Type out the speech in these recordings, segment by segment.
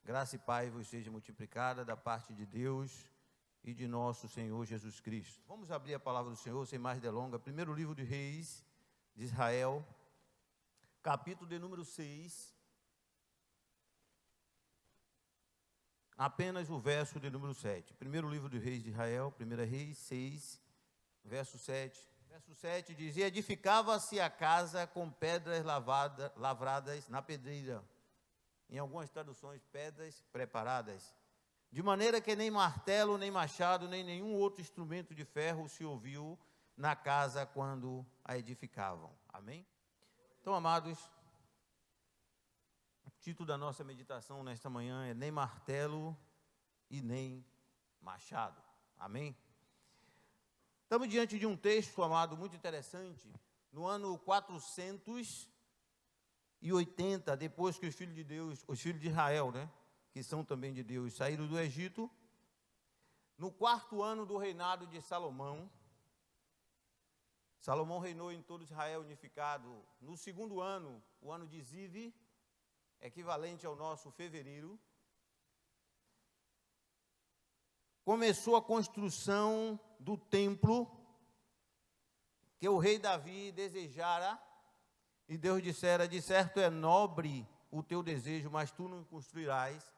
Graça e paz vos seja multiplicada da parte de Deus e de nosso Senhor Jesus Cristo. Vamos abrir a palavra do Senhor sem mais delongas. Primeiro livro de Reis de Israel, capítulo de número 6. Apenas o verso de número 7. Primeiro livro de Reis de Israel, 1 Reis 6, verso 7. Verso 7 diz: E edificava-se a casa com pedras lavradas na pedreira. Em algumas traduções, pedras preparadas. De maneira que nem martelo, nem machado, nem nenhum outro instrumento de ferro se ouviu na casa quando a edificavam. Amém? Então, amados, o título da nossa meditação nesta manhã é Nem martelo e nem machado. Amém? Estamos diante de um texto, amado, muito interessante. No ano 480, depois que os filhos de Deus, os filhos de Israel, que são também de Deus, saíram do Egito, no 4º ano do reinado de Salomão, Salomão reinou em todo Israel unificado. No 2º ano, o ano de Ziv, equivalente ao nosso fevereiro, começou a construção do templo que o rei Davi desejara, e Deus dissera: de certo é nobre o teu desejo, mas tu não construirás,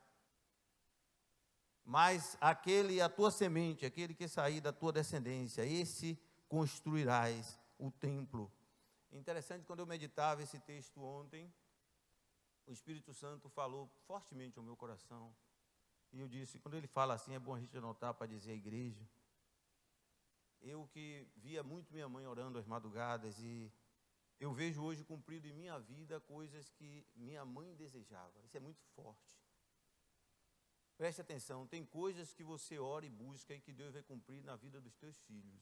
mas aquele, a tua semente, aquele que sair da tua descendência, esse construirás o templo. Interessante, quando eu meditava esse texto ontem, o Espírito Santo falou fortemente ao meu coração, e eu disse, quando ele fala assim, é bom a gente anotar para dizer à igreja. Eu que via muito minha mãe orando às madrugadas, e eu vejo hoje cumprido em minha vida coisas que minha mãe desejava. Isso é muito forte. Preste atenção, tem coisas que você ora e busca e que Deus vai cumprir na vida dos teus filhos,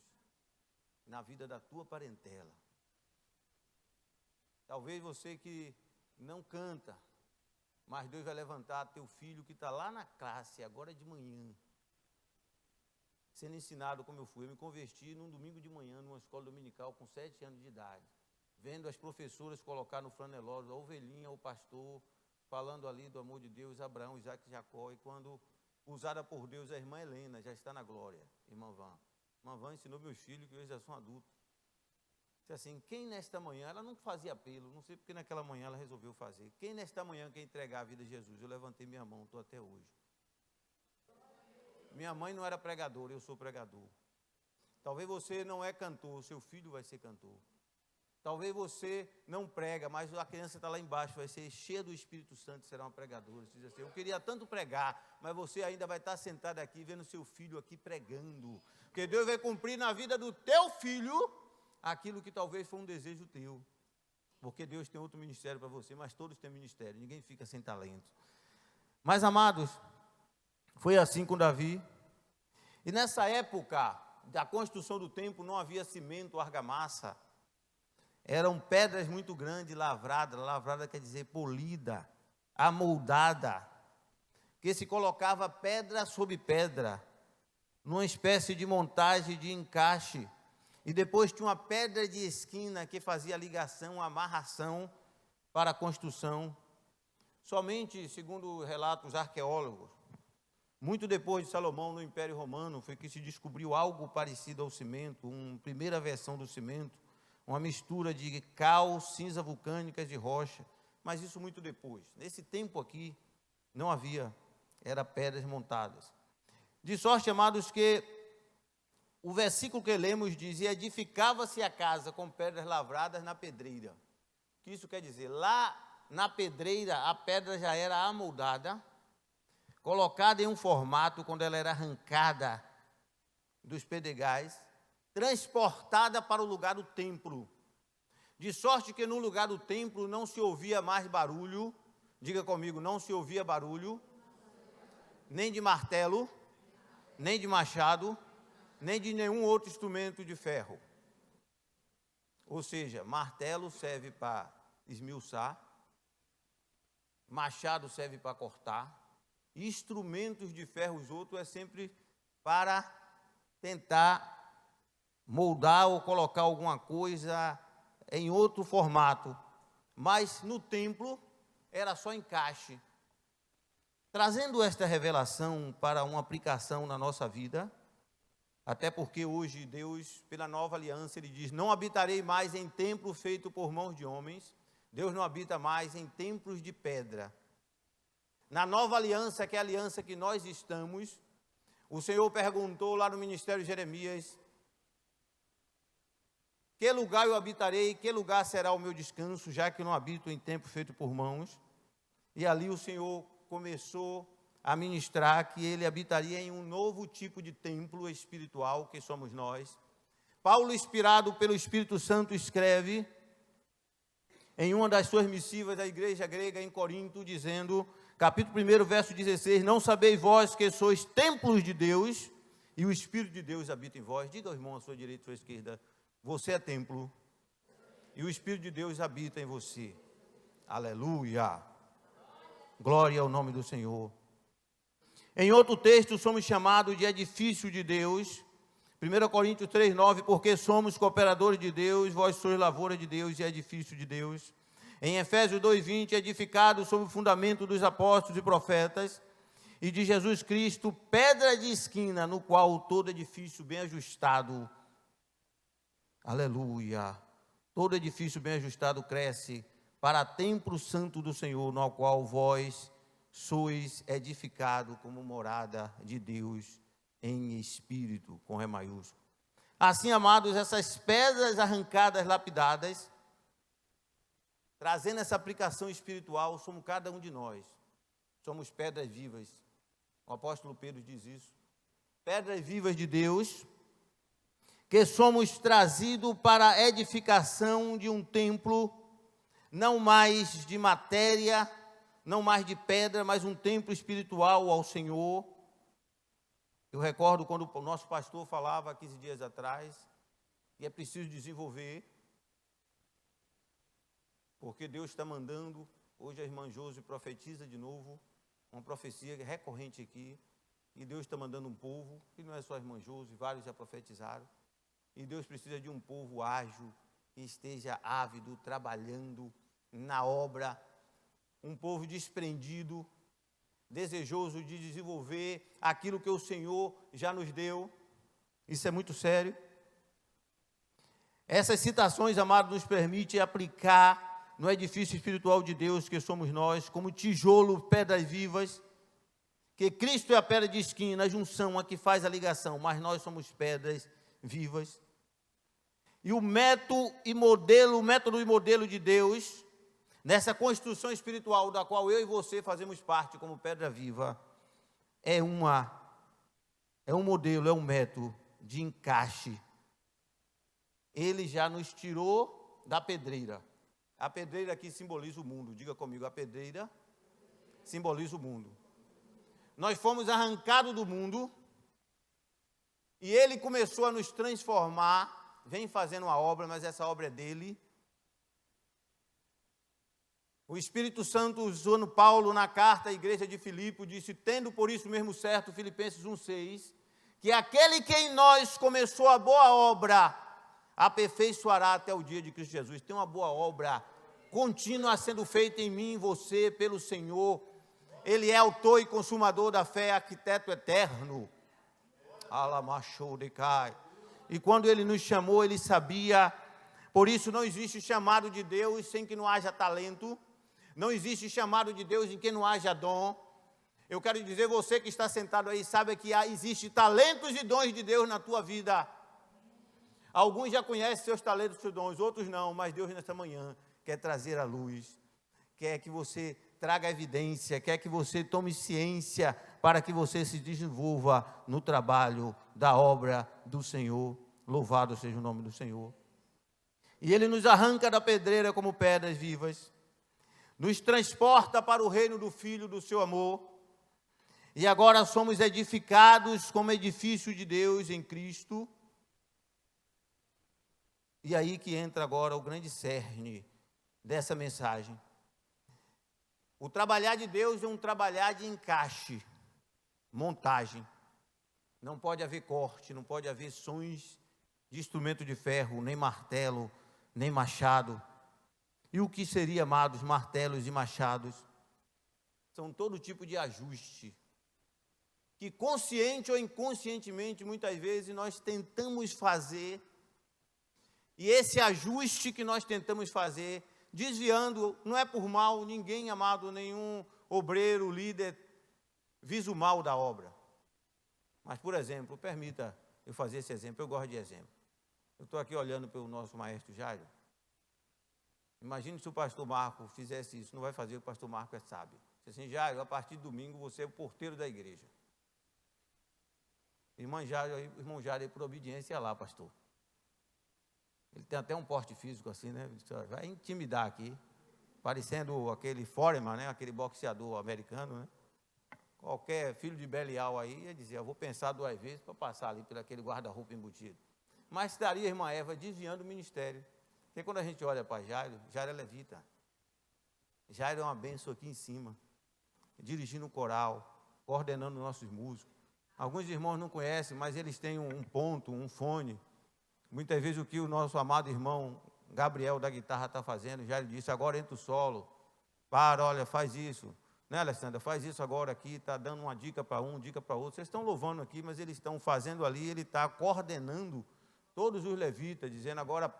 na vida da tua parentela. Talvez você que não canta, mas Deus vai levantar teu filho que está lá na classe, agora de manhã, sendo ensinado como eu fui. Eu me converti num domingo de manhã, numa escola dominical, com 7 anos de idade, vendo as professoras colocar no flanelório a ovelhinha, o pastor, falando ali do amor de Deus, Abraão, Isaac e Jacó, e quando usada por Deus, a irmã Helena já está na glória, irmã Van. Irmã Van ensinou meus filhos, que hoje já são adultos. Disse assim: quem nesta manhã, ela não fazia apelo, não sei porque naquela manhã ela resolveu fazer. Quem nesta manhã quer entregar a vida a Jesus? Eu levantei minha mão, estou até hoje. Minha mãe não era pregadora, eu sou pregador. Talvez você não é cantor, seu filho vai ser cantor. Talvez você não prega, mas a criança está lá embaixo, vai ser cheia do Espírito Santo, será uma pregadora. Você diz assim: eu queria tanto pregar, mas você ainda vai estar sentado aqui, vendo seu filho aqui pregando. Porque Deus vai cumprir na vida do teu filho aquilo que talvez foi um desejo teu. Porque Deus tem outro ministério para você, mas todos têm ministério, ninguém fica sem talento. Mas, amados, foi assim com Davi. E nessa época da construção do templo não havia cimento, argamassa. Eram pedras muito grandes, lavradas. Lavrada quer dizer polida, amoldada. Que se colocava pedra sobre pedra, numa espécie de montagem de encaixe. E depois tinha uma pedra de esquina que fazia ligação, amarração para a construção. Somente, segundo relatos arqueólogos, muito depois de Salomão, no Império Romano, foi que se descobriu algo parecido ao cimento, uma primeira versão do cimento, uma mistura de cal, cinza vulcânicas de rocha, mas isso muito depois. Nesse tempo aqui, não havia, era pedras montadas. De sorte, amados, que o versículo que lemos diz: e edificava-se a casa com pedras lavradas na pedreira. O que isso quer dizer? Lá na pedreira, a pedra já era amoldada, colocada em um formato, quando ela era arrancada dos pedregais, transportada para o lugar do templo. De sorte que no lugar do templo não se ouvia mais barulho. Diga comigo: não se ouvia barulho, nem de martelo, nem de machado, nem de nenhum outro instrumento de ferro. Ou seja, martelo serve para esmiuçar, machado serve para cortar, e instrumentos de ferro, os outros, é sempre para tentar moldar ou colocar alguma coisa em outro formato. Mas no templo era só encaixe. Trazendo esta revelação para uma aplicação na nossa vida, até porque hoje Deus, pela nova aliança, Ele diz, não habitarei mais em templo feito por mãos de homens. Deus não habita mais em templos de pedra. Na nova aliança, que é a aliança que nós estamos, o Senhor perguntou lá no ministério de Jeremias, que lugar eu habitarei, que lugar será o meu descanso, já que eu não habito em templo feito por mãos? E ali o Senhor começou a ministrar que Ele habitaria em um novo tipo de templo espiritual, que somos nós. Paulo, inspirado pelo Espírito Santo, escreve em uma das suas missivas à igreja grega em Corinto, dizendo, capítulo 1, verso 16, não sabeis vós que sois templos de Deus, e o Espírito de Deus habita em vós. Diga ao irmão à sua direita e à sua esquerda, você é templo, e o Espírito de Deus habita em você. Aleluia! Glória ao nome do Senhor. Em outro texto, somos chamados de edifício de Deus. 1 Coríntios 3,9, porque somos cooperadores de Deus, vós sois lavoura de Deus e edifício de Deus. Em Efésios 2,20, edificados sobre o fundamento dos apóstolos e profetas, e de Jesus Cristo, pedra de esquina, no qual todo edifício bem ajustado, aleluia, todo edifício bem ajustado cresce, para templo santo do Senhor, no qual vós sois edificado como morada de Deus em espírito, com Ré maiúsculo. Assim, amados, essas pedras arrancadas, lapidadas, trazendo essa aplicação espiritual, somos cada um de nós. Somos pedras vivas. O apóstolo Pedro diz isso. Pedras vivas de Deus, que somos trazidos para a edificação de um templo, não mais de matéria, não mais de pedra, mas um templo espiritual ao Senhor. Eu recordo quando o nosso pastor falava há 15 dias atrás, que é preciso desenvolver, porque Deus está mandando, hoje a irmã Josi profetiza de novo, uma profecia recorrente aqui, e Deus está mandando um povo, e não é só a irmã Josi, vários já profetizaram, e Deus precisa de um povo ágil, que esteja ávido, trabalhando na obra, um povo desprendido, desejoso de desenvolver aquilo que o Senhor já nos deu. Isso é muito sério. Essas citações, amados, nos permitem aplicar no edifício espiritual de Deus, que somos nós, como tijolo, pedras vivas, que Cristo é a pedra de esquina, a junção, a que faz a ligação, mas nós somos pedras vivas. E o método e modelo de Deus, nessa construção espiritual da qual eu e você fazemos parte como pedra viva, é um modelo, é um método de encaixe. Ele já nos tirou da pedreira. A pedreira aqui simboliza o mundo. Diga comigo, a pedreira simboliza o mundo. Nós fomos arrancados do mundo e Ele começou a nos transformar, vem fazendo uma obra, mas essa obra é dele. O Espírito Santo, usando Paulo na carta à igreja de Filipe, disse, tendo por isso mesmo certo, Filipenses 1,6, que aquele que em nós começou a boa obra, aperfeiçoará até o dia de Cristo Jesus. Tem uma boa obra contínua sendo feita em mim e você pelo Senhor. Ele é autor e consumador da fé, arquiteto eterno. Alamachou de cai. E quando Ele nos chamou, Ele sabia. Por isso não existe chamado de Deus sem que não haja talento. Não existe chamado de Deus em que não haja dom. Eu quero dizer, você que está sentado aí, sabe que existe talentos e dons de Deus na tua vida. Alguns já conhecem seus talentos e seus dons, outros não, mas Deus nesta manhã quer trazer à luz, quer que você traga evidência, quer que você tome ciência para que você se desenvolva no trabalho da obra do Senhor. Louvado seja o nome do Senhor. E Ele nos arranca da pedreira como pedras vivas, nos transporta para o reino do Filho do seu amor, e agora somos edificados como edifício de Deus em Cristo. E aí que entra agora o grande cerne dessa mensagem. O trabalhar de Deus é um trabalhar de encaixe, montagem. Não pode haver corte, não pode haver sons de instrumento de ferro, nem martelo, nem machado. E o que seria, amados, martelos e machados? são todo tipo de ajuste, que consciente ou inconscientemente, muitas vezes, nós tentamos fazer, e esse ajuste que nós tentamos fazer, desviando, não é por mal, ninguém, amado, nenhum obreiro, líder, visa o mal da obra. Mas, por exemplo, permita eu fazer esse exemplo, eu gosto de exemplo. Eu estou aqui olhando pelo nosso maestro Jairo. Imagine se o pastor Marco fizesse isso, não vai fazer, o pastor Marco é sábio. Diz assim, Jairo, a partir de domingo você é o porteiro da igreja. Irmão Jairo, por obediência, lá, pastor. Ele tem até um porte físico assim, né? Vai intimidar aqui, parecendo aquele Foreman, né? Aquele boxeador americano, né? Qualquer filho de Belial aí ia dizer, eu vou pensar 2 vezes para passar ali por aquele guarda-roupa embutido. Mas estaria a irmã Eva desviando o ministério. Porque quando a gente olha para Jairo, Jairo é levita. Jairo é uma bênção aqui em cima, dirigindo o coral, coordenando nossos músicos. Alguns irmãos não conhecem, mas eles têm um ponto, um fone. Muitas vezes o que o nosso amado irmão Gabriel da guitarra está fazendo, Jairo disse, agora entra o solo, olha, faz isso. Né, Alessandra, faz isso agora aqui, está dando uma dica para um, dica para outro. Vocês estão louvando aqui, mas eles estão fazendo ali, ele está coordenando todos os levitas, dizendo agora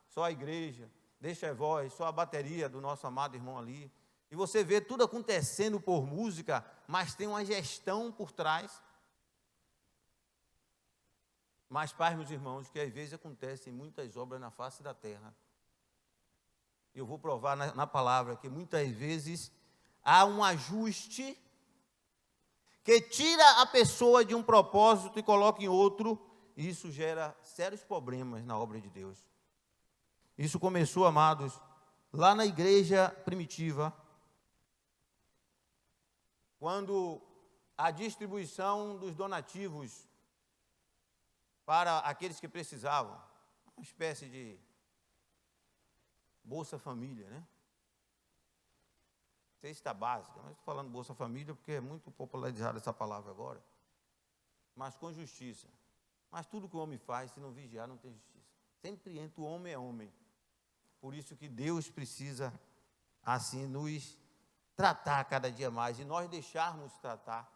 só a igreja, deixa a voz, só a bateria do nosso amado irmão ali. E você vê tudo acontecendo por música, mas tem uma gestão por trás. Mas, pais, meus irmãos, que às vezes acontecem muitas obras na face da terra. Eu vou provar na palavra que muitas vezes há um ajuste que tira a pessoa de um propósito e coloca em outro, e isso gera sérios problemas na obra de Deus. Isso começou, amados, lá na igreja primitiva, quando a distribuição dos donativos para aqueles que precisavam, uma espécie de Bolsa Família, né? Cesta básica, mas estou falando Bolsa Família porque é muito popularizada essa palavra agora, mas com justiça. Mas tudo que o homem faz, se não vigiar, não tem justiça. Sempre entre o homem é homem. Por isso que Deus precisa, assim, nos tratar cada dia mais, e nós deixarmos tratar.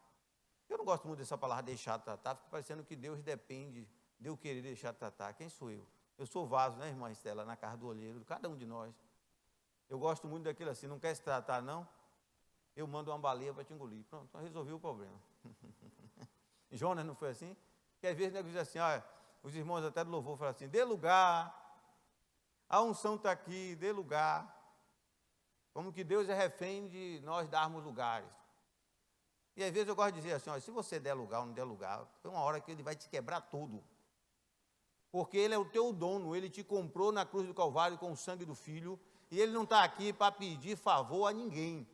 Eu não gosto muito dessa palavra deixar tratar, fica parecendo que Deus depende de eu querer deixar tratar. Quem sou eu? Eu sou vaso, né, irmã Estela, na casa do olheiro, cada um de nós. Eu gosto muito daquilo assim, não quer se tratar, não? Eu mando uma baleia para te engolir. Pronto, então resolvi o problema. Jonas não foi assim? Que às vezes, né, diz assim, olha, os irmãos até do louvor falam assim, dê lugar, a unção está aqui, dê lugar. Como que Deus é refém de nós darmos lugares. E às vezes eu gosto de dizer assim, olha, se você der lugar ou não der lugar, tem uma hora que ele vai te quebrar todo. Porque ele é o teu dono, ele te comprou na cruz do Calvário com o sangue do Filho, e ele não está aqui para pedir favor a ninguém.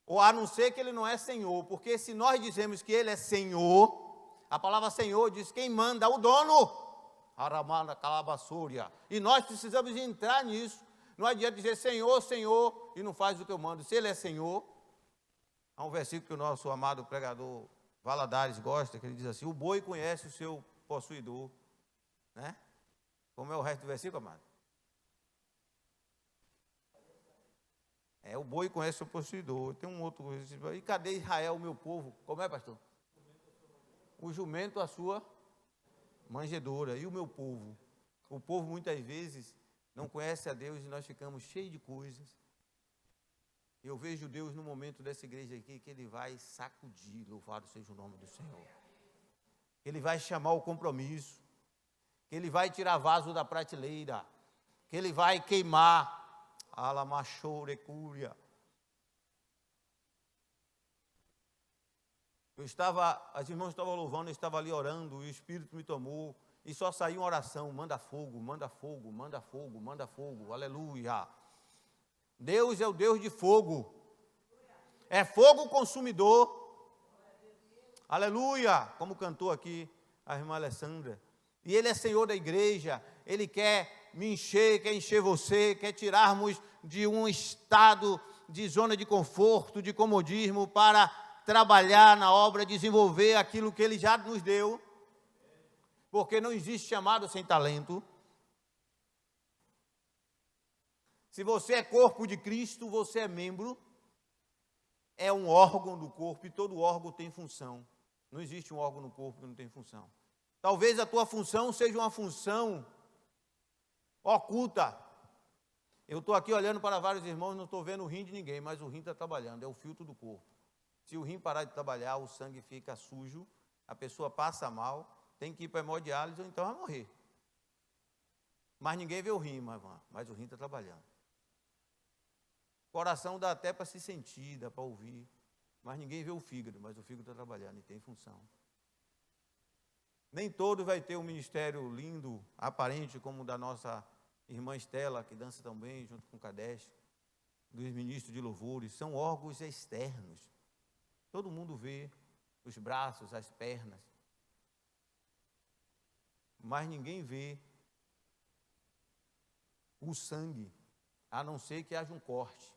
Ou a não ser que ele não é Senhor, porque se nós dizemos que ele é Senhor, a palavra Senhor diz quem manda, o dono, Aramanda Calabassúria, e nós precisamos entrar nisso. Não adianta dizer Senhor, Senhor, e não faz o que eu mando. Se ele é Senhor, há um versículo que o nosso amado pregador Valadares gosta, que ele diz assim, o boi conhece o seu possuidor, né? Como é o resto do versículo, amado? O boi conhece o possuidor. Tem um outro, e cadê Israel, o meu povo? Como é, pastor? O jumento, a sua manjedoura. E o meu povo? O povo, muitas vezes, não conhece a Deus e nós ficamos cheios de coisas. Eu vejo Deus no momento dessa igreja aqui, que Ele vai sacudir, louvado seja o nome do Senhor. Ele vai chamar o compromisso, que Ele vai tirar vaso da prateleira, que Ele vai queimar. Alamachourecúria. As irmãs estavam louvando, eu estava ali orando, e o Espírito me tomou, e só saiu uma oração, manda fogo, manda fogo, manda fogo, manda fogo, aleluia. Deus é o Deus de fogo, é fogo consumidor, aleluia, como cantou aqui a irmã Alessandra, e Ele é Senhor da igreja, Ele quer me encher, quer encher você, quer tirarmos de um estado de zona de conforto, de comodismo, para trabalhar na obra, desenvolver aquilo que Ele já nos deu, porque não existe chamado sem talento. Se você é corpo de Cristo, você é membro, é um órgão do corpo e todo órgão tem função. Não existe um órgão no corpo que não tem função. Talvez a tua função seja uma função oculta. Eu estou aqui olhando para vários irmãos, não estou vendo o rim de ninguém, mas o rim está trabalhando, é o filtro do corpo. Se o rim parar de trabalhar, o sangue fica sujo, a pessoa passa mal, tem que ir para hemodiálise ou então vai morrer. Mas ninguém vê o rim, mas o rim está trabalhando. O coração dá até para se sentir, dá para ouvir, mas ninguém vê o fígado, mas o fígado está trabalhando e tem função. Nem todo vai ter um ministério lindo, aparente, como o da nossa irmã Estela, que dança tão bem, junto com o Kadesh, dos ministros de louvores, são órgãos externos. Todo mundo vê os braços, as pernas, mas ninguém vê o sangue, a não ser que haja um corte.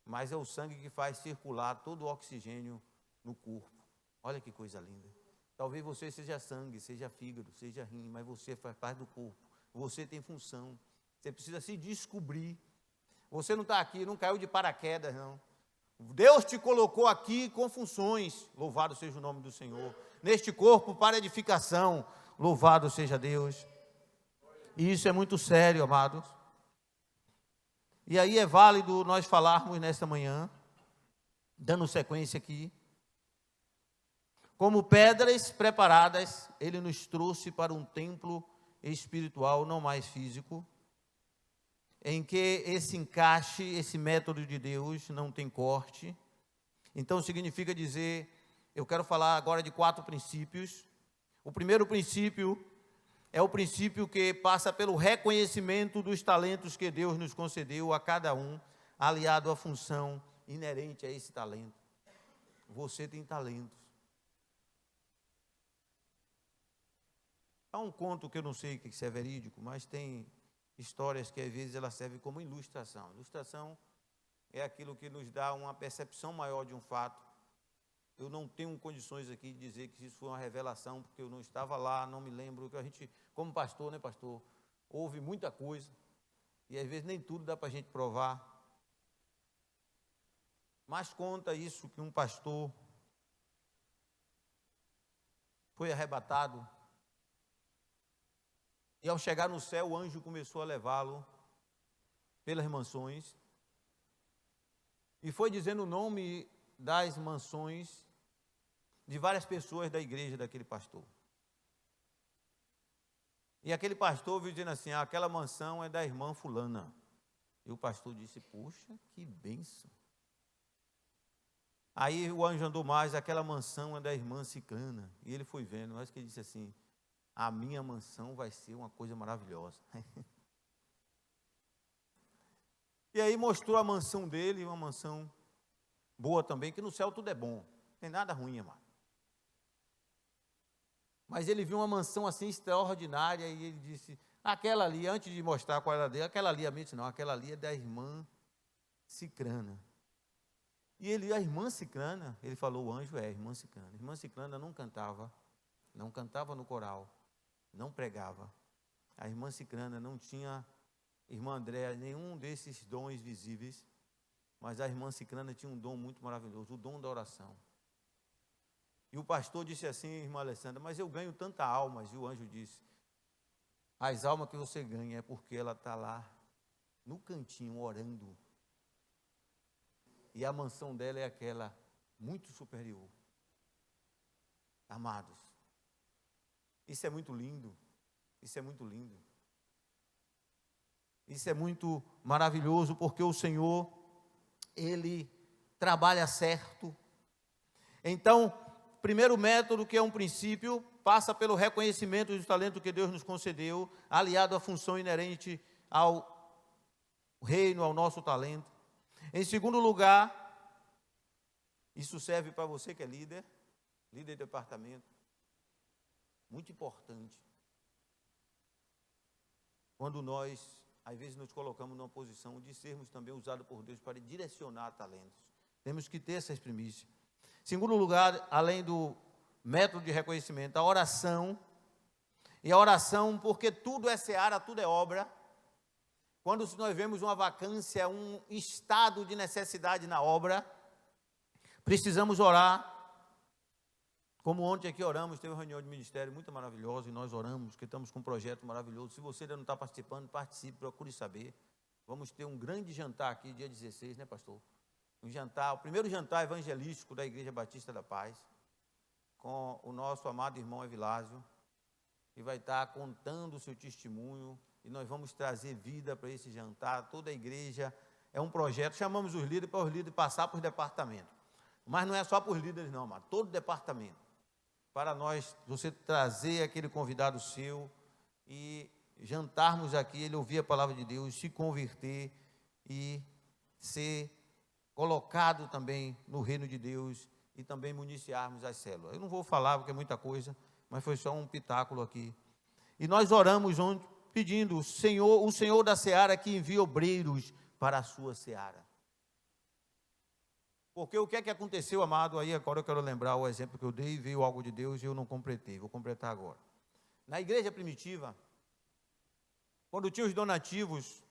Mas é o sangue que faz circular todo o oxigênio no corpo. Olha que coisa linda. Talvez você seja sangue, seja fígado, seja rim, mas você faz parte do corpo. Você tem função. Você precisa se descobrir. Você não está aqui, não caiu de paraquedas, não. Deus te colocou aqui com funções. Louvado seja o nome do Senhor. Neste corpo para edificação. Louvado seja Deus. E isso é muito sério, amados. E aí é válido nós falarmos nesta manhã, dando sequência aqui. Como pedras preparadas, Ele nos trouxe para um templo espiritual, não mais físico, em que esse encaixe, esse método de Deus não tem corte. Então significa dizer, eu quero falar agora de 4 princípios. O primeiro princípio é o princípio que passa pelo reconhecimento dos talentos que Deus nos concedeu a cada um, aliado à função inerente a esse talento. Você tem talentos. Há um conto que eu não sei se é verídico, mas tem histórias que às vezes elas servem como ilustração. Ilustração é aquilo que nos dá uma percepção maior de um fato. Eu não tenho condições aqui de dizer que isso foi uma revelação, porque eu não estava lá, não me lembro, que a gente, como pastor, né, pastor, ouve muita coisa, e às vezes nem tudo dá para a gente provar. Mas conta isso, que um pastor foi arrebatado, e ao chegar no céu, o anjo começou a levá-lo pelas mansões, e foi dizendo o nome das mansões de várias pessoas da igreja daquele pastor. E aquele pastor veio dizendo assim, aquela mansão é da irmã fulana. E o pastor disse, puxa, que bênção. Aí o anjo andou mais, aquela mansão é da irmã ciclana. E ele foi vendo, mas que ele disse assim, a minha mansão vai ser uma coisa maravilhosa. E aí mostrou a mansão dele, uma mansão boa também, que no céu tudo é bom, não tem nada ruim, amado. Mas ele viu uma mansão assim extraordinária e ele disse, aquela ali, antes de mostrar qual era dele, aquela ali, a mente não, aquela ali é da irmã cicrana. E ele, a irmã cicrana, ele falou, o anjo é a irmã cicrana. A irmã cicrana não cantava no coral, não pregava. A irmã cicrana não tinha, irmã Andréa, nenhum desses dons visíveis, mas a irmã cicrana tinha um dom muito maravilhoso, o dom da oração. E o pastor disse assim, irmã Alessandra, mas eu ganho tanta almas. E o anjo disse, as almas que você ganha é porque ela está lá no cantinho orando. E a mansão dela é aquela muito superior. Amados, isso é muito lindo, isso é muito lindo. Isso é muito maravilhoso, porque o Senhor, Ele trabalha certo. Então, primeiro método, que é um princípio, passa pelo reconhecimento dos talentos que Deus nos concedeu, aliado à função inerente ao reino, ao nosso talento. Em segundo lugar, isso serve para você que é líder de departamento, muito importante. Quando nós, às vezes, nos colocamos numa posição de sermos também usados por Deus para direcionar talentos, temos que ter essas primícias. Segundo lugar, além do método de reconhecimento, a oração. E a oração, porque tudo é seara, tudo é obra. Quando nós vemos uma vacância, um estado de necessidade na obra, Precisamos orar. Como ontem aqui oramos, teve uma reunião de ministério muito maravilhosa, e nós oramos, porque estamos com um projeto maravilhoso. Se você ainda não está participando, participe, procure saber. Vamos ter um grande jantar aqui, dia 16, né, pastor? Um jantar, o primeiro jantar evangelístico da Igreja Batista da Paz, com o nosso amado irmão Evilásio, que vai estar contando o seu testemunho, e nós vamos trazer vida para esse jantar. Toda a igreja, é um projeto, chamamos os líderes para os líderes passar por departamento. Mas não é só por líderes não, mas todo departamento. Para nós, você trazer aquele convidado seu e jantarmos aqui, ele ouvir a palavra de Deus, se converter e ser colocado também no reino de Deus e também municiarmos as células. Eu não vou falar porque é muita coisa, mas foi só um pitáculo aqui. E nós oramos pedindo o Senhor da seara que envie obreiros para a sua seara. Porque o que é que aconteceu, amado? Aí agora eu quero lembrar o exemplo que eu dei, veio algo de Deus e eu não completei, vou completar agora. Na igreja primitiva, quando tinha os donativos,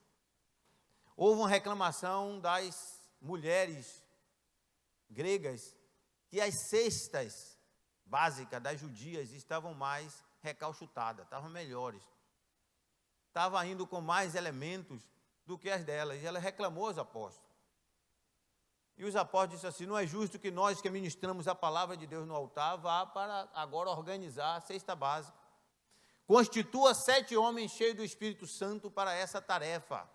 houve uma reclamação das mulheres gregas, que as cestas básicas das judias estavam mais recalchutadas, estavam melhores, estavam indo com mais elementos do que as delas, e ela reclamou aos apóstolos. E os apóstolos disseram assim: não é justo que nós que ministramos a palavra de Deus no altar vá para agora organizar a cesta básica. Constitua 7 homens cheios do Espírito Santo para essa tarefa.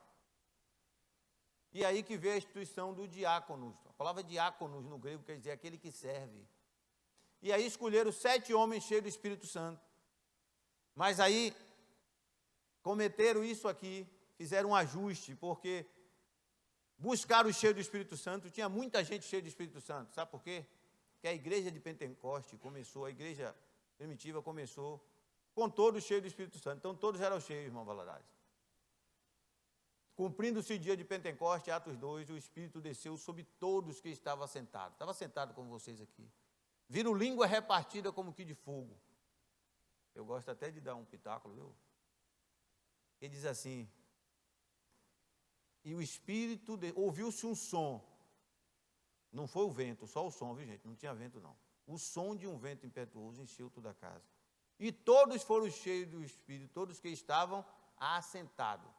E aí que vem a instituição do diáconos. A palavra diáconos no grego quer dizer aquele que serve. E aí escolheram 7 homens cheios do Espírito Santo. Mas aí cometeram isso aqui, fizeram um ajuste, porque buscaram o cheio do Espírito Santo, tinha muita gente cheia do Espírito Santo. Sabe por quê? Porque a igreja de Pentecoste começou, a igreja primitiva começou com todos cheios do Espírito Santo. Então todos eram cheios, irmão Valadares. Cumprindo-se o dia de Pentecoste, Atos 2, o Espírito desceu sobre todos que estavam sentados. Estava sentado com vocês aqui. Viram língua repartida como que de fogo. Eu gosto até de dar um pitáculo, viu? Ele diz assim: e o Espírito, ouviu-se um som. Não foi o vento, só o som, viu gente? Não tinha vento não. O som de um vento impetuoso encheu toda a casa. E todos foram cheios do Espírito, todos que estavam assentados.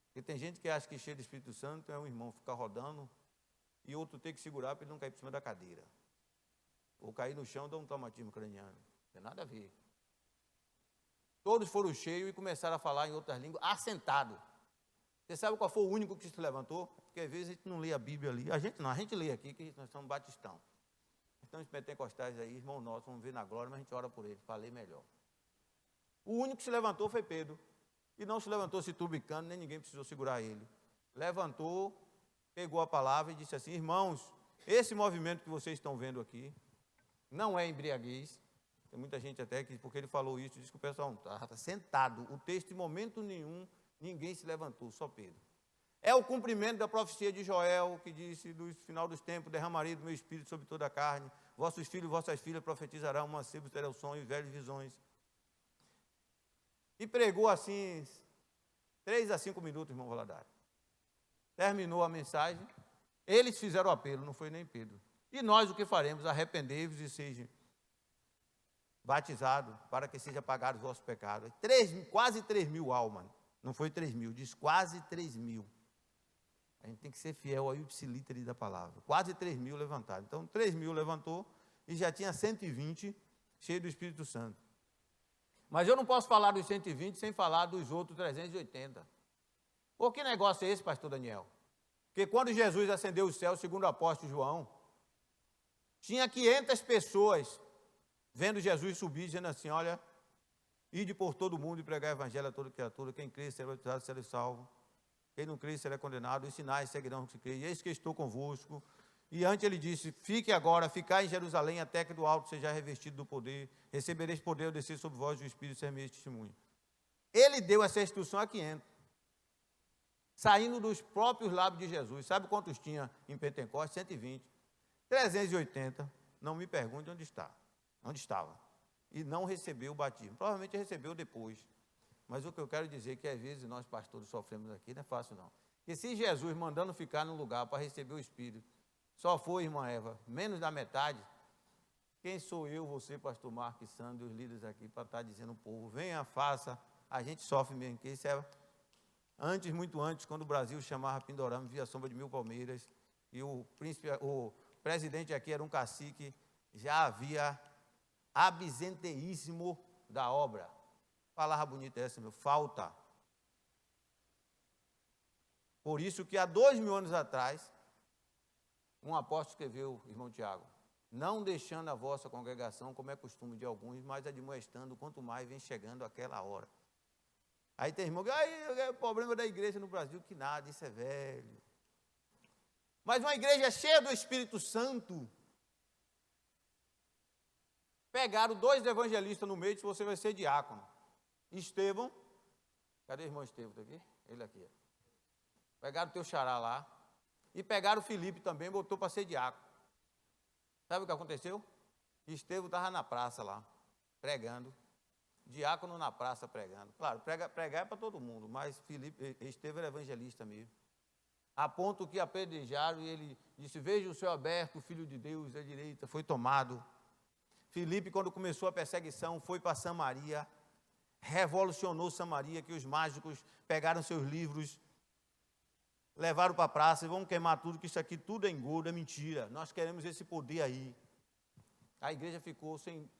Porque tem gente que acha que cheio do Espírito Santo é um irmão ficar rodando e outro ter que segurar para ele não cair por cima da cadeira. Ou cair no chão e dar um traumatismo craniano. Não tem nada a ver. Todos foram cheios e começaram a falar em outras línguas, assentado. Você sabe qual foi o único que se levantou? Porque às vezes a gente não lê a Bíblia ali. A gente não, a gente lê aqui, que nós somos batistão. Então os pentecostais aí, irmão nosso, vamos ver na glória, mas a gente ora por ele, para ler melhor. O único que se levantou foi Pedro. E não se levantou se tubicando, nem ninguém precisou segurar ele. Levantou, pegou a palavra e disse assim: irmãos, esse movimento que vocês estão vendo aqui não é embriaguez. Tem muita gente até que, porque ele falou isso, diz que o pessoal está sentado. O texto, em momento nenhum, ninguém se levantou, só Pedro. É o cumprimento da profecia de Joel, que disse: no final dos tempos derramarei do meu espírito sobre toda a carne. Vossos filhos e vossas filhas profetizarão, mancebos terão sonhos, velhos visões. E pregou assim, 3 a 5 minutos, irmão Valadares. Terminou a mensagem, eles fizeram o apelo, não foi nem Pedro. E nós o que faremos? Arrependei-vos e sejam batizados, para que seja pagado os vossos pecados. Quase 3 mil almas, não foi 3 mil, diz quase 3 mil. A gente tem que ser fiel ao ipsilítere da palavra. Quase 3 mil levantados. Então 3 mil levantou e já tinha 120 cheio do Espírito Santo. Mas eu não posso falar dos 120 sem falar dos outros 380. Por que negócio é esse, pastor Daniel? Porque quando Jesus ascendeu os céus, segundo o apóstolo João, tinha 500 pessoas vendo Jesus subir, dizendo assim: olha, ide por todo mundo e pregar o evangelho a toda criatura, quem crê será batizado, será salvo, quem não crê será condenado, os sinais seguirão os que creem, eis que estou convosco. E antes ele disse: fique agora, ficai em Jerusalém, até que do alto seja revestido do poder, recebereis poder ao descer sobre vós o Espírito, ser-me testemunho. Ele deu essa instrução a 500, saindo dos próprios lábios de Jesus. Sabe quantos tinha em Pentecostes? 120. 380, não me pergunte onde estava. E não recebeu o batismo. Provavelmente recebeu depois. Mas o que eu quero dizer é que às vezes nós pastores sofremos aqui, não é fácil não. Porque se Jesus mandando ficar num lugar para receber o Espírito, Só foi, irmã Eva, menos da metade. Quem sou eu, você, pastor Marcos, Sandro, os líderes aqui, para estar dizendo ao povo, venha, faça, a gente sofre mesmo, que isso é antes, muito antes, quando o Brasil chamava Pindorama, via a sombra de 1000 palmeiras, e o presidente aqui era um cacique, já havia absenteísmo da obra. Palavra bonita essa, meu, falta. Por isso que há 2000 anos atrás, um apóstolo escreveu, irmão Tiago, não deixando a vossa congregação, como é costume de alguns, mas admoestando, quanto mais vem chegando aquela hora. Aí tem irmão que, é o problema da igreja no Brasil, que nada, isso é velho. Mas uma igreja cheia do Espírito Santo, pegaram 2 evangelistas no meio, você vai ser diácono. Estevão, cadê o irmão Estevão? Está aqui? Ele aqui. Pegaram o teu xará lá, e pegaram o Felipe também, botou para ser diácono. Sabe o que aconteceu? Estevão estava na praça lá, pregando. Diácono na praça pregando. Claro, pregar é para todo mundo, mas Estevão era evangelista mesmo. A ponto que apedrejaram e ele disse, veja o céu aberto, o Filho de Deus à direita, foi tomado. Filipe, quando começou a perseguição, foi para Samaria, revolucionou Samaria, que os mágicos pegaram seus livros, levaram para a praça e vamos queimar tudo, que isso aqui tudo é engodo, é mentira. Nós queremos esse poder aí. A igreja ficou sem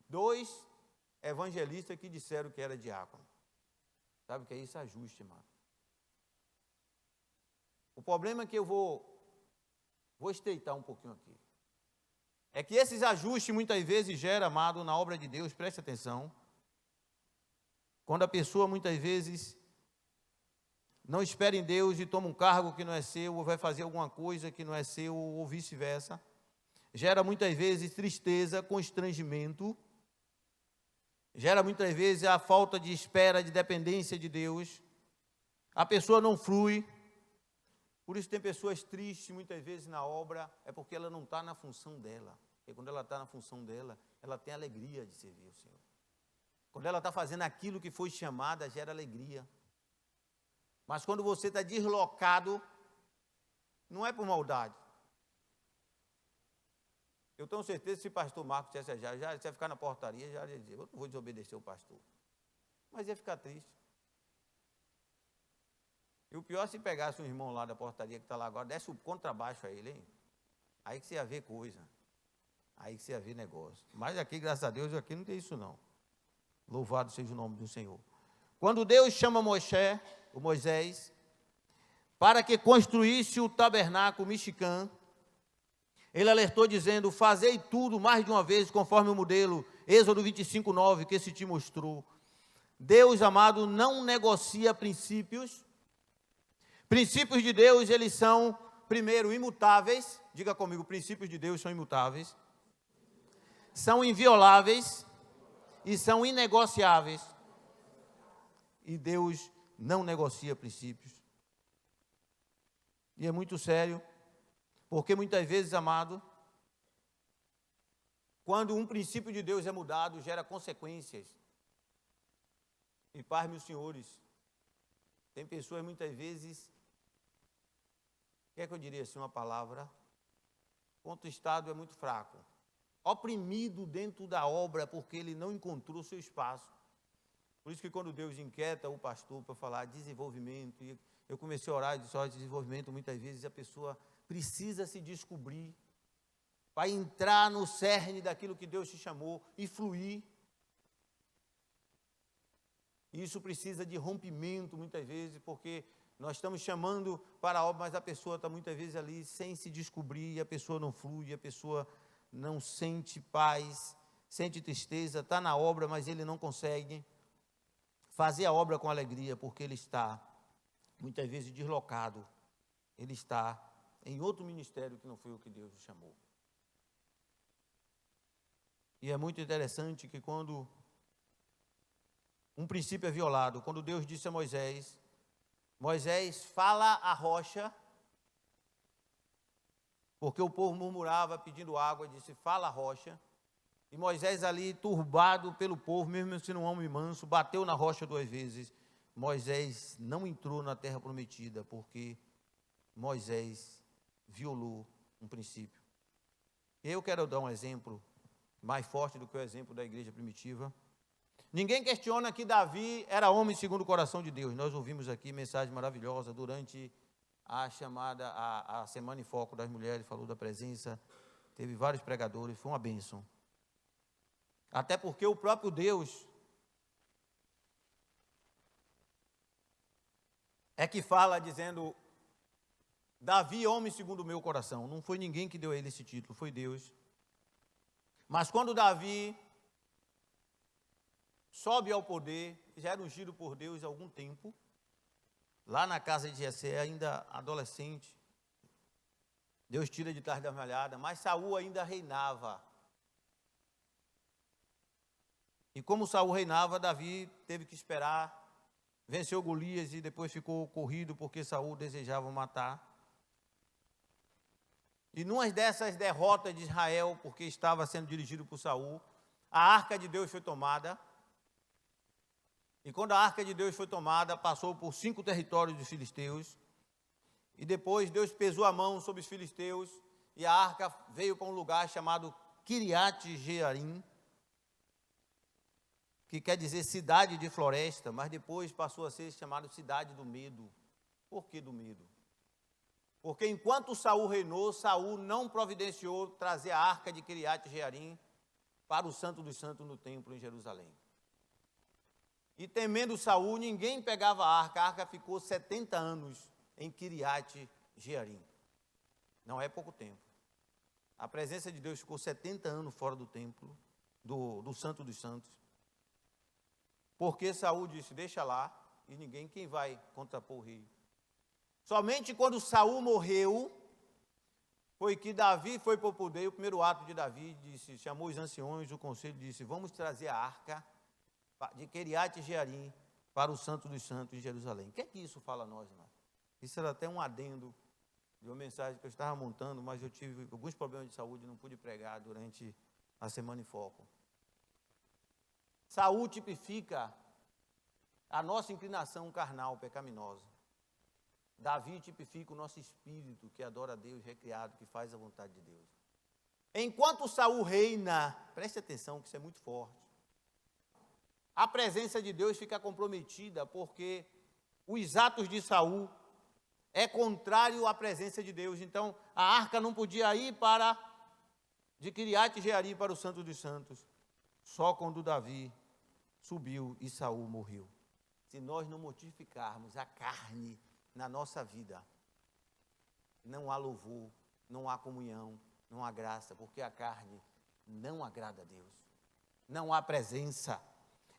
2 evangelistas que disseram que era diácono. Sabe o que é isso? Ajuste, irmão. O problema é que eu vou estreitar um pouquinho aqui. É que esses ajustes muitas vezes geram, amado, na obra de Deus, preste atenção. Quando a pessoa muitas vezes não espera em Deus e toma um cargo que não é seu, ou vai fazer alguma coisa que não é seu, ou vice-versa, gera muitas vezes tristeza, constrangimento, gera muitas vezes a falta de espera, de dependência de Deus, a pessoa não flui. Por isso tem pessoas tristes muitas vezes na obra, é porque ela não está na função dela. Porque quando ela está na função dela, ela tem alegria de servir ao Senhor. Quando ela está fazendo aquilo que foi chamada, gera alegria. Mas quando você está deslocado, não é por maldade. Eu tenho certeza que se o pastor Marcos dissesse já ia ficar na portaria, já ia dizer, eu não vou desobedecer o pastor. Mas ia ficar triste. E o pior é se pegasse um irmão lá da portaria que está lá agora, desse o contrabaixo a ele, hein? Aí que você ia ver coisa. Aí que você ia ver negócio. Mas aqui, graças a Deus, aqui não tem isso não. Louvado seja o nome do Senhor. Quando Deus chama Moisés, para que construísse o tabernáculo Mishkan, ele alertou dizendo, fazei tudo mais de uma vez, conforme o modelo, Êxodo 25:9, que esse te mostrou. Deus, amado, não negocia princípios. Princípios de Deus, eles são, primeiro, imutáveis. Diga comigo, princípios de Deus são imutáveis. São invioláveis e são inegociáveis. E Deus não negocia princípios. E é muito sério, porque muitas vezes, amado, quando um princípio de Deus é mudado, gera consequências. E paz, meus senhores, tem pessoas muitas vezes, que eu diria assim uma palavra, quanto o Estado é muito fraco, oprimido dentro da obra, porque ele não encontrou seu espaço. Por isso que quando Deus inquieta o pastor para falar de desenvolvimento, e eu comecei a orar de desenvolvimento, muitas vezes a pessoa precisa se descobrir, para entrar no cerne daquilo que Deus te chamou e fluir. Isso precisa de rompimento muitas vezes, porque nós estamos chamando para a obra, mas a pessoa está muitas vezes ali sem se descobrir, e a pessoa não flui, a pessoa não sente paz, sente tristeza, está na obra, mas ele não consegue fazer a obra com alegria, porque ele está, muitas vezes, deslocado. Ele está em outro ministério que não foi o que Deus o chamou. E é muito interessante que quando um princípio é violado, quando Deus disse a Moisés, Moisés, fala a rocha, porque o povo murmurava pedindo água, disse, fala a rocha. E Moisés ali, turbado pelo povo, mesmo sendo um homem manso, bateu na rocha 2 vezes. Moisés não entrou na terra prometida, porque Moisés violou um princípio. Eu quero dar um exemplo mais forte do que o exemplo da igreja primitiva. Ninguém questiona que Davi era homem segundo o coração de Deus. Nós ouvimos aqui mensagem maravilhosa durante a chamada, a Semana em Foco das Mulheres, falou da presença, teve vários pregadores, foi uma bênção. Até porque o próprio Deus é que fala dizendo, Davi, homem segundo o meu coração. Não foi ninguém que deu a ele esse título, foi Deus. Mas quando Davi sobe ao poder, já era ungido por Deus há algum tempo, lá na casa de Jessé, ainda adolescente, Deus tira de trás da malhada, mas Saul ainda reinava. E como Saul reinava, Davi teve que esperar, venceu Golias e depois ficou corrido porque Saul desejava matar. E numa dessas derrotas de Israel, porque estava sendo dirigido por Saul, a arca de Deus foi tomada. E quando a arca de Deus foi tomada, passou por 5 territórios dos filisteus. E depois Deus pesou a mão sobre os filisteus e a arca veio para um lugar chamado Kiriat-Jearim, que quer dizer cidade de floresta, mas depois passou a ser chamado cidade do medo. Por que do medo? Porque enquanto Saul reinou, Saul não providenciou trazer a arca de Kiriat-Jearim para o Santo dos Santos no templo em Jerusalém. E temendo Saul, ninguém pegava a arca ficou 70 anos em Kiriat-Jearim. Não é pouco tempo. A presença de Deus ficou 70 anos fora do templo, do Santo dos Santos. Porque Saul disse, deixa lá, e ninguém, quem vai contrapor o rei? Somente quando Saul morreu, foi que Davi foi para o poder. O primeiro ato de Davi disse, chamou os anciões, o conselho disse, vamos trazer a arca de Kiriat-Jearim para o Santo dos Santos em Jerusalém. O que é que isso fala a nós, irmão? Isso era até um adendo de uma mensagem que eu estava montando, mas eu tive alguns problemas de saúde e não pude pregar durante a Semana em Foco. Saul tipifica a nossa inclinação carnal, pecaminosa. Davi tipifica o nosso espírito que adora a Deus, recriado, que faz a vontade de Deus. Enquanto Saul reina, preste atenção que isso é muito forte, a presença de Deus fica comprometida porque os atos de Saul é contrário à presença de Deus. Então, a arca não podia ir de Kiriat-Jearim para o Santo dos Santos, só quando Davi subiu e Saul morreu. Se nós não mortificarmos a carne na nossa vida, não há louvor, não há comunhão, não há graça, porque a carne não agrada a Deus. Não há presença.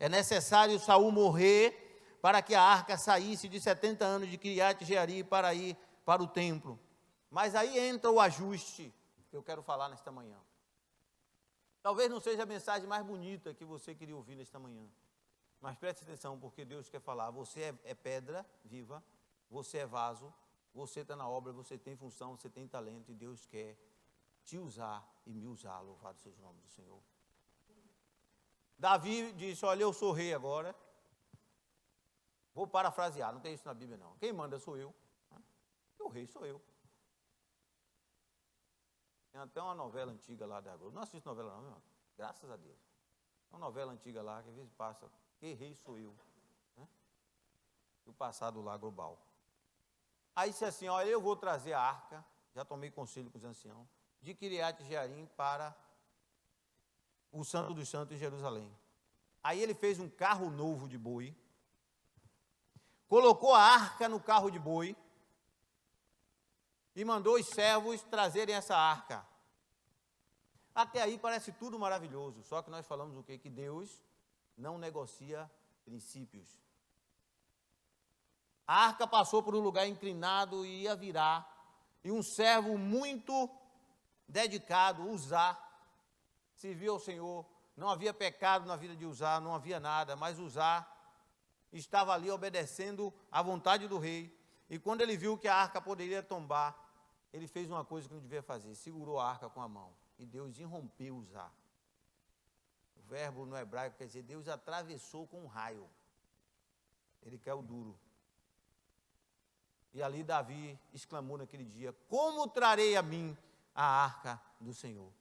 É necessário Saul morrer para que a arca saísse de 70 anos de Kiriat-Jearim para ir para o templo. Mas aí entra o ajuste que eu quero falar nesta manhã. Talvez não seja a mensagem mais bonita que você queria ouvir nesta manhã. Mas preste atenção, porque Deus quer falar. Você é pedra viva, você é vaso, você está na obra, você tem função, você tem talento, e Deus quer te usar e me usar. Louvado seja o nome do Senhor. Davi disse, olha, eu sou rei agora. Vou parafrasear, não tem isso na Bíblia não. Quem manda sou eu. O rei sou eu. Tem até uma novela antiga lá da Globo. Não assisto novela não, meu irmão. Graças a Deus. É uma novela antiga lá, que às vezes passa, que rei sou eu. E o passado lá global. Aí disse assim, olha, eu vou trazer a arca, já tomei conselho com os anciãos, de Kiriat-Jearim para o Santo dos Santos em Jerusalém. Aí ele fez um carro novo de boi, colocou a arca no carro de boi e mandou os servos trazerem essa arca. Até aí parece tudo maravilhoso, só que nós falamos o quê? Que Deus não negocia princípios. A arca passou por um lugar inclinado e ia virar, e um servo muito dedicado, Uzá, serviu ao Senhor. Não havia pecado na vida de Uzá, não havia nada, mas Uzá estava ali obedecendo à vontade do rei. E quando ele viu que a arca poderia tombar, ele fez uma coisa que não devia fazer, segurou a arca com a mão. E Deus irrompeu Uzá. O verbo no hebraico quer dizer, Deus atravessou com um raio. Ele quer o duro. E ali Davi exclamou naquele dia, como trarei a mim a arca do Senhor.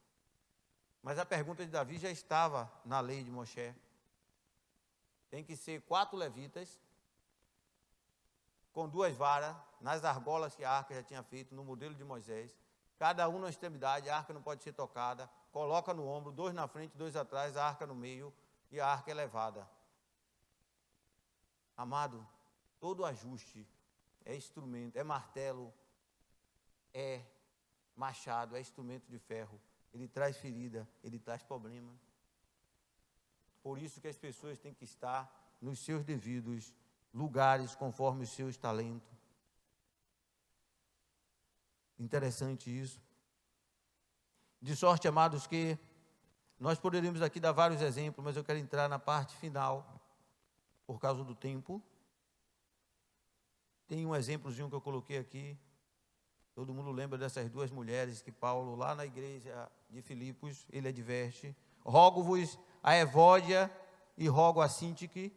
Mas a pergunta de Davi já estava na lei de Moshe. Tem que ser 4 levitas, com 2 varas, nas argolas que a arca já tinha feito, no modelo de Moisés. Cada um na extremidade, a arca não pode ser tocada. Coloca no ombro, 2 na frente, 2 atrás, a arca no meio, e a arca é levada. Amado, todo ajuste é instrumento, é martelo, é machado, é instrumento de ferro. Ele traz ferida, ele traz problema. Por isso que as pessoas têm que estar nos seus devidos lugares, conforme os seus talentos. Interessante isso. De sorte, amados, que nós poderíamos aqui dar vários exemplos, mas eu quero entrar na parte final, por causa do tempo. Tem um exemplozinho que eu coloquei aqui. Todo mundo lembra dessas 2 mulheres que Paulo, lá na igreja de Filipos, ele adverte: rogo-vos a Evódia e rogo a Sintique,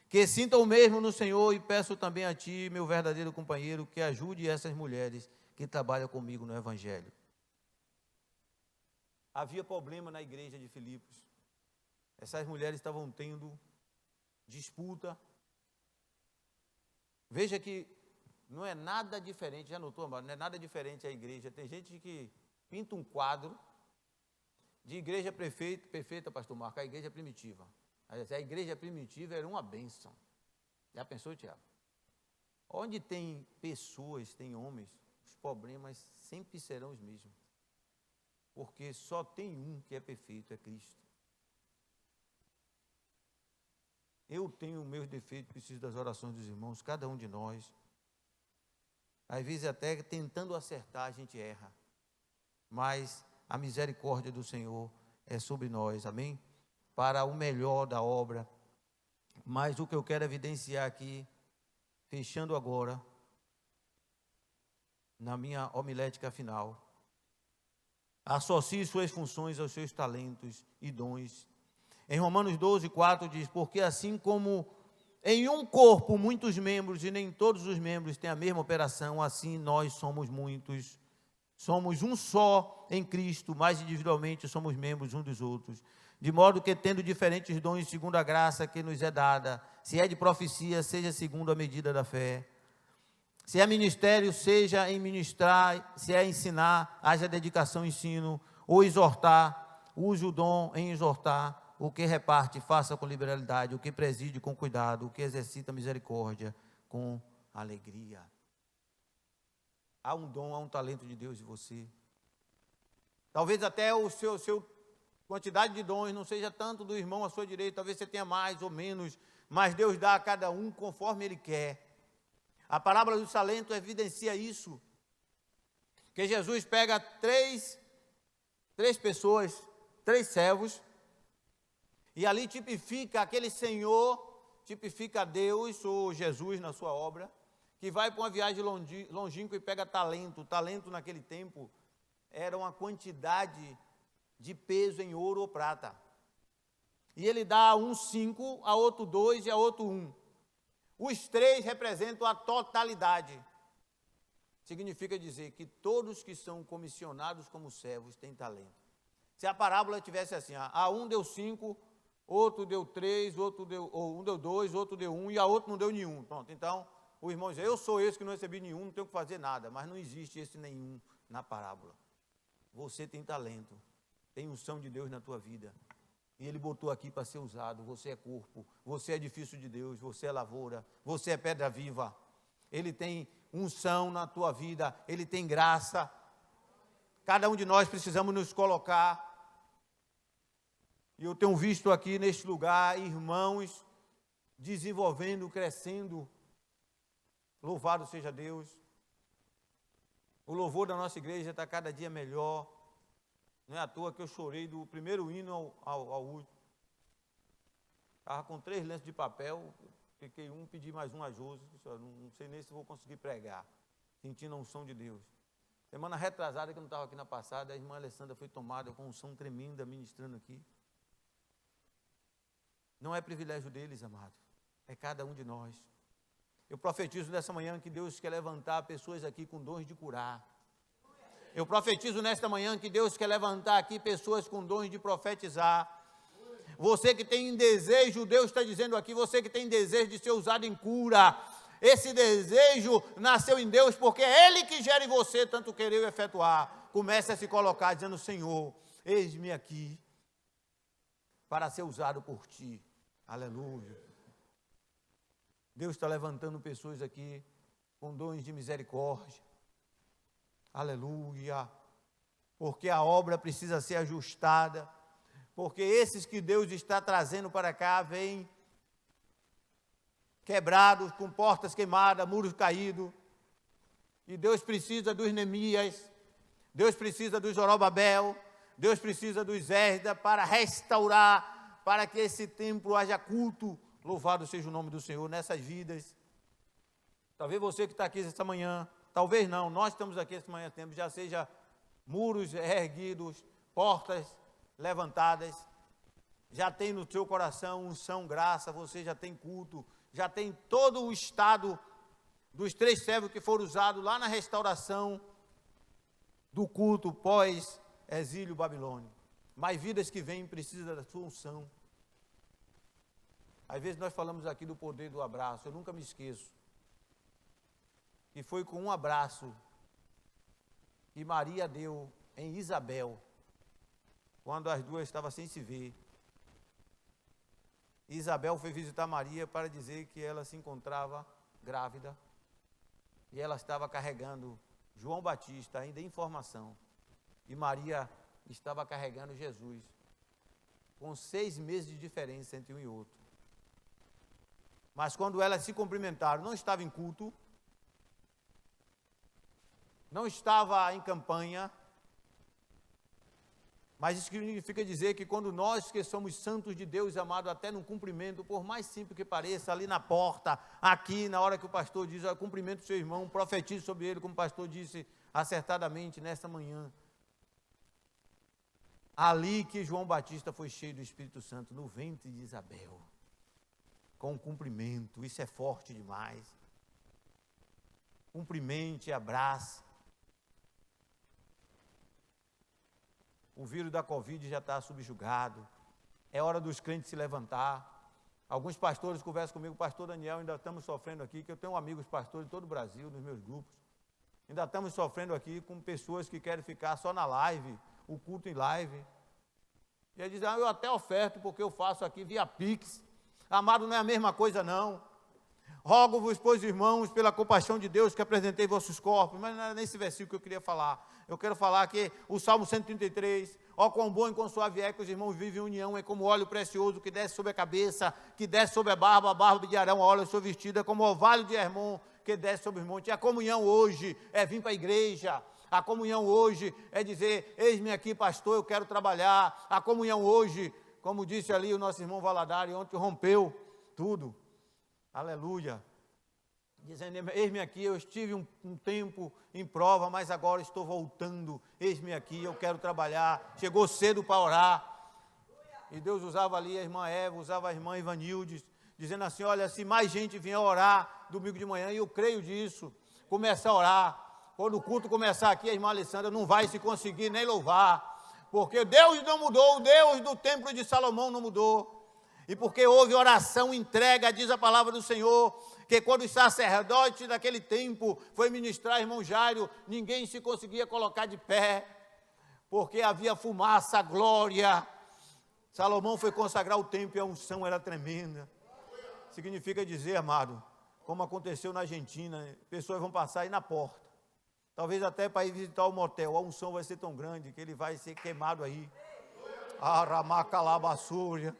que sintam o mesmo no Senhor, e peço também a ti, meu verdadeiro companheiro, que ajude essas mulheres que trabalham comigo no Evangelho. Havia problema na igreja de Filipos. Essas mulheres estavam tendo disputa. Veja que não é nada diferente, já notou, amado? Não é nada diferente a igreja. Tem gente que pinta um quadro de igreja perfeita, pastor Marco, a igreja primitiva. A igreja primitiva era uma bênção. Já pensou, Tiago? Onde tem pessoas, tem homens, os problemas sempre serão os mesmos. Porque só tem um que é perfeito, é Cristo. Eu tenho meus defeitos, preciso das orações dos irmãos, cada um de nós. Às vezes até tentando acertar a gente erra. Mas a misericórdia do Senhor é sobre nós, amém? Para o melhor da obra. Mas o que eu quero evidenciar aqui, fechando agora, na minha homilética final, associe suas funções aos seus talentos e dons. Em Romanos 12, 4 diz: porque assim como em um corpo muitos membros e nem todos os membros têm a mesma operação, assim nós somos muitos. Somos um só em Cristo, mas individualmente somos membros uns dos outros. De modo que, tendo diferentes dons segundo a graça que nos é dada, se é de profecia, seja segundo a medida da fé. Se é ministério, seja em ministrar, se é ensinar, haja dedicação, ensino, ou exortar, use o dom em exortar. O que reparte, faça com liberalidade, o que preside, com cuidado, o que exercita misericórdia, com alegria. Há um dom, há um talento de Deus em você. Talvez até o seu quantidade de dons não seja tanto do irmão à sua direita, talvez você tenha mais ou menos, mas Deus dá a cada um conforme Ele quer. A parábola do talento evidencia isso, que Jesus pega três pessoas, 3 servos, e ali tipifica aquele Senhor, tipifica Deus ou Jesus na sua obra, que vai para uma viagem longínqua e pega talento. Talento naquele tempo era uma quantidade de peso em ouro ou prata. E ele dá a um 5, a outro 2 e a outro 1. Os 3 representam a totalidade. Significa dizer que todos que são comissionados como servos têm talento. Se a parábola tivesse assim, a um deu 5, outro deu 3, um deu 2, outro deu 1 e a outro não deu nenhum. Pronto, então o irmão diz: eu sou esse que não recebi nenhum, não tenho que fazer nada. Mas não existe esse nenhum na parábola. Você tem talento, tem unção de Deus na tua vida. E Ele botou aqui para ser usado. Você é corpo, você é edifício de Deus, você é lavoura, você é pedra viva. Ele tem unção na tua vida, Ele tem graça. Cada um de nós precisamos nos colocar. E eu tenho visto aqui neste lugar irmãos desenvolvendo, crescendo. Louvado seja Deus. O louvor da nossa igreja está cada dia melhor. Não é à toa que eu chorei do primeiro hino ao último. Estava com 3 lenços de papel, fiquei pedi mais um a Josi. Não sei nem se vou conseguir pregar, sentindo a unção de Deus. Semana retrasada, que eu não estava aqui na passada, a irmã Alessandra foi tomada com unção tremenda, ministrando aqui. Não é privilégio deles, amados, é cada um de nós. Eu profetizo nessa manhã que Deus quer levantar pessoas aqui com dons de curar. Eu profetizo nesta manhã que Deus quer levantar aqui pessoas com dons de profetizar. Você que tem desejo, Deus está dizendo aqui, você que tem desejo de ser usado em cura, esse desejo nasceu em Deus, porque é Ele que gera em você tanto querer e efetuar. Comece a se colocar dizendo: Senhor, eis-me aqui para ser usado por Ti. Aleluia. Deus está levantando pessoas aqui com dons de misericórdia. Aleluia. Porque a obra precisa ser ajustada. Porque esses que Deus está trazendo para cá vêm quebrados, com portas queimadas, muros caídos. E Deus precisa dos Neemias, Deus precisa dos Zorobabel, Deus precisa dos Esdras para restaurar, para que esse templo haja culto. Louvado seja o nome do Senhor nessas vidas. Talvez você que está aqui esta manhã, talvez não, nós estamos aqui esta manhã, já seja muros erguidos, portas levantadas, já tem no seu coração unção, graça, você já tem culto, já tem todo o estado dos 3 servos que foram usados lá na restauração do culto pós-exílio babilônico. Mas vidas que vêm precisam da sua unção. Às vezes nós falamos aqui do poder do abraço, eu nunca me esqueço. E foi com um abraço que Maria deu em Isabel, quando as duas estavam sem se ver. Isabel foi visitar Maria para dizer que ela se encontrava grávida e ela estava carregando João Batista, ainda em formação, e Maria estava carregando Jesus, com 6 meses de diferença entre um e outro. Mas quando elas se cumprimentaram, não estava em culto, não estava em campanha, mas isso significa dizer que quando nós que somos santos de Deus, amado, até no cumprimento, por mais simples que pareça, ali na porta, aqui, na hora que o pastor diz: cumprimento o seu irmão, profetize sobre ele, como o pastor disse acertadamente nesta manhã. Ali que João Batista foi cheio do Espírito Santo, no ventre de Isabel, com cumprimento. Isso é forte demais. Cumprimente, abrace. O vírus da Covid já está subjugado. É hora dos crentes se levantar. Alguns pastores conversam comigo: pastor Daniel, ainda estamos sofrendo aqui, que eu tenho amigos pastores em todo o Brasil, nos meus grupos. Ainda estamos sofrendo aqui com pessoas que querem ficar só na live, o culto em live. E ele diz: eu até oferto, porque eu faço aqui via Pix. Amado, não é a mesma coisa não. Rogo-vos, pois, irmãos, pela compaixão de Deus, que apresentei vossos corpos. Mas não era nesse versículo que eu queria falar. Eu quero falar que o Salmo 133, ó quão bom e quão suave é que os irmãos vivem em união, é como óleo precioso que desce sobre a cabeça, que desce sobre a barba de Arão, a óleo sobre vestida, como o orvalho de Hermon, que desce sobre os montes. E a comunhão hoje é vir para a igreja. A comunhão hoje é dizer: eis-me aqui, pastor, eu quero trabalhar. A comunhão hoje, como disse ali o nosso irmão Valadares, ontem rompeu tudo. Aleluia. Dizendo: eis-me aqui, eu estive um tempo em prova, mas agora estou voltando. Eis-me aqui, eu quero trabalhar. Chegou cedo para orar. E Deus usava ali a irmã Eva, usava a irmã Ivanildes, dizendo assim: olha, se mais gente vier orar domingo de manhã, e eu creio disso, começar a orar. Quando o culto começar aqui, a irmã Alessandra não vai se conseguir nem louvar, porque Deus não mudou, o Deus do templo de Salomão não mudou. E porque houve oração, entrega, diz a palavra do Senhor, que quando os sacerdotes daquele tempo foi ministrar irmão Jairo, ninguém se conseguia colocar de pé, porque havia fumaça, glória. Salomão foi consagrar o templo e a unção era tremenda. Significa dizer, amado, como aconteceu na Argentina, pessoas vão passar aí na porta, talvez até para ir visitar o motel, a unção vai ser tão grande que ele vai ser queimado aí. Aramacalabassúria.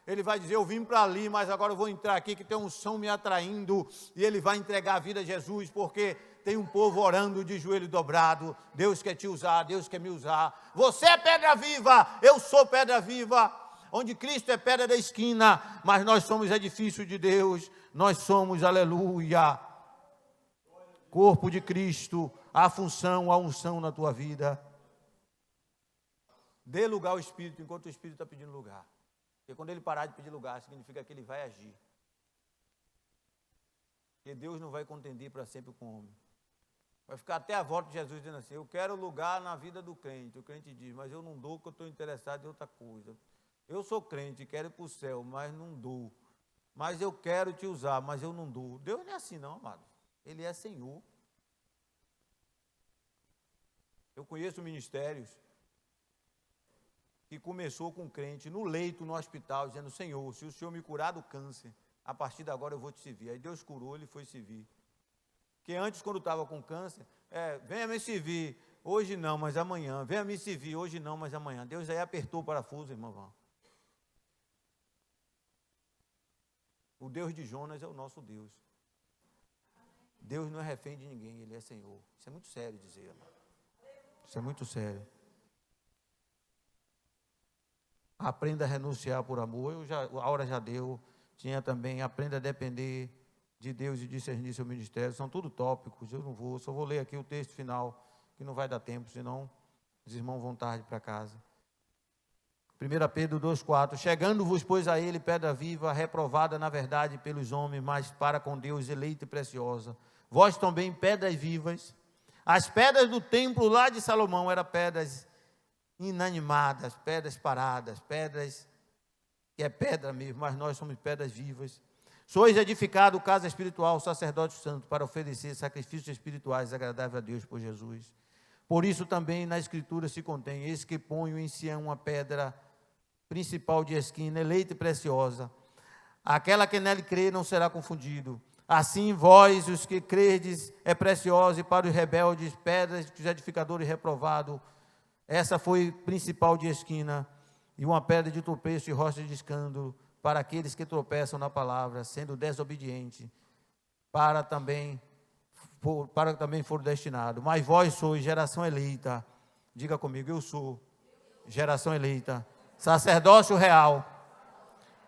Ele vai dizer: eu vim para ali, mas agora eu vou entrar aqui, que tem um som me atraindo, e ele vai entregar a vida a Jesus, porque tem um povo orando de joelho dobrado. Deus quer te usar, Deus quer me usar. Você é pedra viva, eu sou pedra viva, onde Cristo é pedra da esquina, mas nós somos edifício de Deus, nós somos, aleluia, corpo de Cristo, a função, a unção na tua vida. Dê lugar ao Espírito, enquanto o Espírito está pedindo lugar. Porque quando ele parar de pedir lugar, significa que ele vai agir. Porque Deus não vai contender para sempre com o homem. Vai ficar até a volta de Jesus dizendo assim, eu quero lugar na vida do crente. O crente diz, mas eu não dou porque eu estou interessado em outra coisa. Eu sou crente, quero ir para o céu, mas não dou. Mas eu quero te usar, mas eu não dou. Deus não é assim não, amado. Ele é Senhor. Eu conheço ministérios que começou com um crente no leito, no hospital, dizendo, Senhor, se o Senhor me curar do câncer, a partir de agora eu vou te servir. Aí Deus curou, ele foi servir. Que antes, quando estava com câncer, venha me servir, hoje não, mas amanhã. Venha me servir, hoje não, mas amanhã. Deus aí apertou o parafuso, irmão. O Deus de Jonas é o nosso Deus. Deus não é refém de ninguém, Ele é Senhor. Isso é muito sério dizer, amado. Isso é muito sério. Aprenda a renunciar por amor. A hora já deu. Tinha também, aprenda a depender de Deus e discernir seu ministério. São tudo tópicos, eu não vou, só vou ler aqui o texto final, que não vai dar tempo, senão os irmãos vão tarde para casa. 1 Pedro 2,4, chegando-vos, pois, a ele, pedra viva, reprovada na verdade pelos homens, mas para com Deus eleita e preciosa. Vós também, pedras vivas. As pedras do templo lá de Salomão eram pedras inanimadas, pedras paradas, pedras que é pedra mesmo, mas nós somos pedras vivas. Sois edificado casa espiritual, sacerdote santo, para oferecer sacrifícios espirituais agradáveis a Deus por Jesus. Por isso também na Escritura se contém, eis que ponho em Sião uma pedra principal de esquina, eleita e preciosa. Aquela que nele crê não será confundido. Assim vós, os que credes, é preciosa, e para os rebeldes, pedras dos edificadores reprovados. Essa foi principal de esquina, e uma pedra de tropeço e rocha de escândalo, para aqueles que tropeçam na palavra, sendo desobediente, para também for destinado. Mas vós sois geração eleita, diga comigo, eu sou geração eleita, sacerdócio real,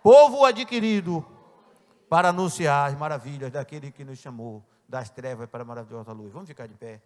povo adquirido, para anunciar as maravilhas daquele que nos chamou das trevas para a maravilhosa luz. Vamos ficar de pé.